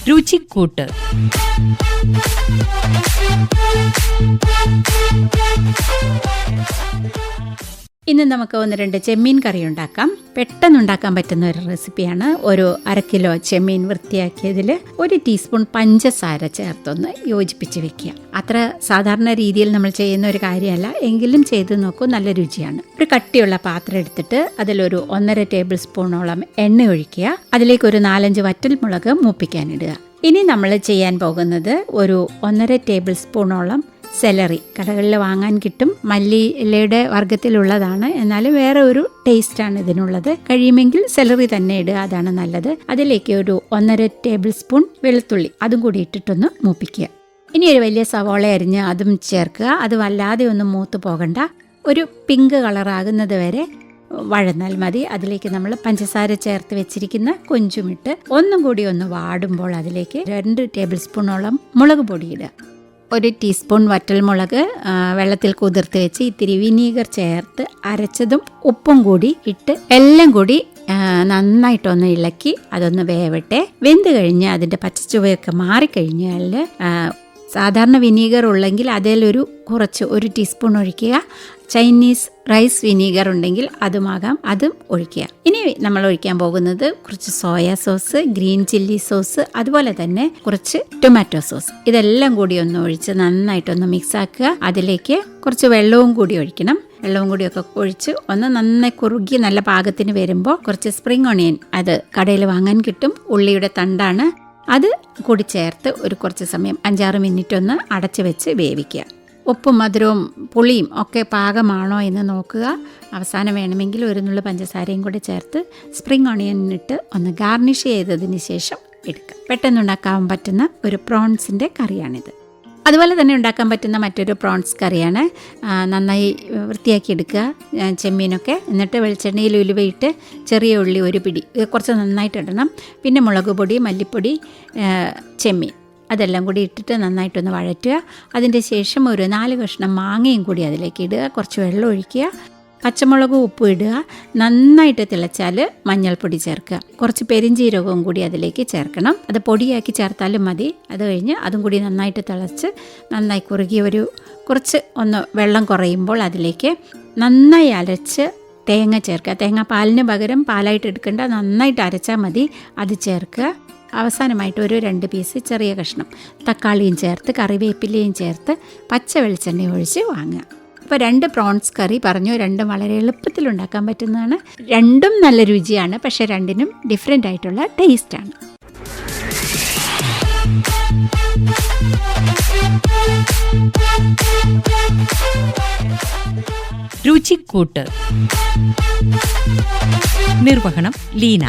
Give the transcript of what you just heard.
രുചിക്കൂട്ട്. ഇന്ന് നമുക്ക് 1-2 ചെമ്മീൻ കറി ഉണ്ടാക്കാം. പെട്ടെന്ന് ഉണ്ടാക്കാൻ പറ്റുന്ന ഒരു റെസിപ്പിയാണ്. ഒരു 1/2 കിലോ ചെമ്മീൻ വൃത്തിയാക്കിയതിൽ 1 ടീസ്പൂൺ പഞ്ചസാര ചേർത്തൊന്ന് യോജിപ്പിച്ച് വെക്കുക. അത്ര സാധാരണ രീതിയിൽ നമ്മൾ ചെയ്യുന്ന ഒരു കാര്യമല്ല, എങ്കിലും ചെയ്ത് നോക്കൂ, നല്ല രുചിയാണ്. ഒരു കട്ടിയുള്ള പാത്രം എടുത്തിട്ട് അതിലൊരു 1.5 ടേബിൾ സ്പൂണോളം എണ്ണ ഒഴിക്കുക. അതിലേക്ക് ഒരു 4-5 വറ്റൽമുളക് മൂപ്പിക്കാനിടുക. ഇനി നമ്മൾ ചെയ്യാൻ പോകുന്നത് ഒരു 1.5 ടേബിൾ സ്പൂണോളം സെലറി. കടകളിൽ വാങ്ങാൻ കിട്ടും, മല്ലിയിലയുടെ വർഗ്ഗത്തിലുള്ളതാണ്, എന്നാലും വേറെ ഒരു ടേസ്റ്റാണ് ഇതിനുള്ളത്. കഴിയുമെങ്കിൽ സെലറി തന്നെ ഇടുക, അതാണ് നല്ലത്. അതിലേക്ക് ഒരു 1.5 ടേബിൾ സ്പൂൺ വെളുത്തുള്ളി അതും കൂടി ഇട്ടിട്ടൊന്ന് മൂപ്പിക്കുക. ഇനി ഒരു വലിയ സവോള അരിഞ്ഞ് അതും ചേർക്കുക. അത് വല്ലാതെ ഒന്നും മൂത്ത് പോകണ്ട, ഒരു പിങ്ക് കളറാകുന്നത് വരെ വഴന്നാൽ മതി. അതിലേക്ക് നമ്മൾ പഞ്ചസാര ചേർത്ത് വെച്ചിരിക്കുന്ന കൊഞ്ചുമിട്ട് ഒന്നും കൂടി ഒന്ന് വാടുമ്പോൾ അതിലേക്ക് 2 ടേബിൾ സ്പൂണോളം മുളക് പൊടി ഇടുക. 1 ടീസ്പൂൺ വറ്റൽമുളക് വെള്ളത്തിൽ കുതിർത്ത് വെച്ച് ഇത്തിരി വിനീഗർ ചേർത്ത് അരച്ചതും ഉപ്പും കൂടി ഇട്ട് എല്ലാം കൂടി നന്നായിട്ടൊന്ന് ഇളക്കി അതൊന്ന് വേവട്ടെ. വെന്ത് കഴിഞ്ഞ് അതിൻ്റെ പച്ചച്ചുവയൊക്കെ മാറിക്കഴിഞ്ഞാൽ സാധാരണ വിനീഗർ ഉള്ളെങ്കിൽ അതിലൊരു കുറച്ച് 1 ടീസ്പൂൺ ഒഴിക്കുക. ചൈനീസ് റൈസ് വിനീഗർ ഉണ്ടെങ്കിൽ അതുമാകാം, അതും ഒഴിക്കുക. ഇനി നമ്മൾ ഒഴിക്കാൻ പോകുന്നത് കുറച്ച് soya sauce, green chilli sauce, അതുപോലെ തന്നെ കുറച്ച് ടൊമാറ്റോ സോസ്. ഇതെല്ലാം കൂടി ഒന്ന് ഒഴിച്ച് നന്നായിട്ടൊന്ന് മിക്സ് ആക്കുക. അതിലേക്ക് കുറച്ച് വെള്ളവും കൂടി ഒഴിക്കണം. വെള്ളവും കൂടിയൊക്കെ ഒഴിച്ച് ഒന്ന് നന്നായി കുറുകി നല്ല പാകത്തിന് വരുമ്പോൾ കുറച്ച് സ്പ്രിംഗ് ഓണിയൻ, അത് കടയിൽ വാങ്ങാൻ കിട്ടും, ഉള്ളിയുടെ തണ്ടാണ്, അത് കൂടി ചേർത്ത് ഒരു കുറച്ച് സമയം 5-6 മിനിറ്റ് ഒന്ന് അടച്ച് വെച്ച് വേവിക്കുക. ഉപ്പും മധുരവും പുളിയും ഒക്കെ പാകമാണോ എന്ന് നോക്കുക. അവസാനം വേണമെങ്കിൽ 1 നുള്ളു പഞ്ചസാരയും കൂടി ചേർത്ത് സ്പ്രിംഗ് ഓണിയനിട്ട് ഒന്ന് ഗാർണിഷ് ചെയ്തതിന് ശേഷം എടുക്കുക. പെട്ടെന്നുണ്ടാക്കാൻ പറ്റുന്ന ഒരു പ്രോൺസിൻ്റെ കറിയാണിത്. അതുപോലെ തന്നെ ഉണ്ടാക്കാൻ പറ്റുന്ന മറ്റൊരു പ്രോൺസ് കറിയാണ്. നന്നായി വൃത്തിയാക്കി എടുക്കുക ചെമ്മീനൊക്കെ. എന്നിട്ട് വെളിച്ചെണ്ണയിൽ ഉലുവയിട്ട് ചെറിയ ഉള്ളി 1 പിടി കുറച്ച് നന്നായിട്ട് ഇടണം. പിന്നെ മുളക് പൊടി, മല്ലിപ്പൊടി, ചെമ്മീൻ അതെല്ലാം കൂടി ഇട്ടിട്ട് നന്നായിട്ടൊന്ന് വഴറ്റുക. അതിൻ്റെ ശേഷം ഒരു 4 കഷ്ണം മാങ്ങയും കൂടി അതിലേക്ക് ഇടുക. കുറച്ച് വെള്ളം ഒഴിക്കുക. പച്ചമുളകും ഉപ്പും ഇടുക. നന്നായിട്ട് തിളച്ചാൽ മഞ്ഞൾപ്പൊടി ചേർക്കുക. കുറച്ച് പെരിഞ്ചീരകവും കൂടി അതിലേക്ക് ചേർക്കണം. അത് പൊടിയാക്കി ചേർത്താലും മതി. അത് കഴിഞ്ഞ് അതും കൂടി നന്നായിട്ട് തിളച്ച് നന്നായി കുറുകി കുറച്ച് ഒന്ന് വെള്ളം കുറയുമ്പോൾ അതിലേക്ക് നന്നായി അരച്ച് തേങ്ങ ചേർക്കുക. തേങ്ങ പാലിന് പകരം പാലായിട്ട് എടുക്കേണ്ട, നന്നായിട്ട് അരച്ചാൽ മതി. അത് ചേർക്കുക. അവസാനമായിട്ട് ഒരു 2 പീസ് ചെറിയ കഷ്ണം തക്കാളിയും ചേർത്ത് കറിവേപ്പിലയും ചേർത്ത് പച്ച വെളിച്ചെണ്ണ ഒഴിച്ച് വാങ്ങുക. അപ്പോൾ 2 പ്രോൺസ് കറി പറഞ്ഞു. 2 വളരെ എളുപ്പത്തിൽ ഉണ്ടാക്കാൻ പറ്റുന്നതാണ്. 2 നല്ല രുചിയാണ്, പക്ഷേ 2നും ഡിഫറെൻ്റ് ആയിട്ടുള്ള ടേസ്റ്റാണ്. രുചിക്കൂട്ട്. നിർവഹണം ലീന.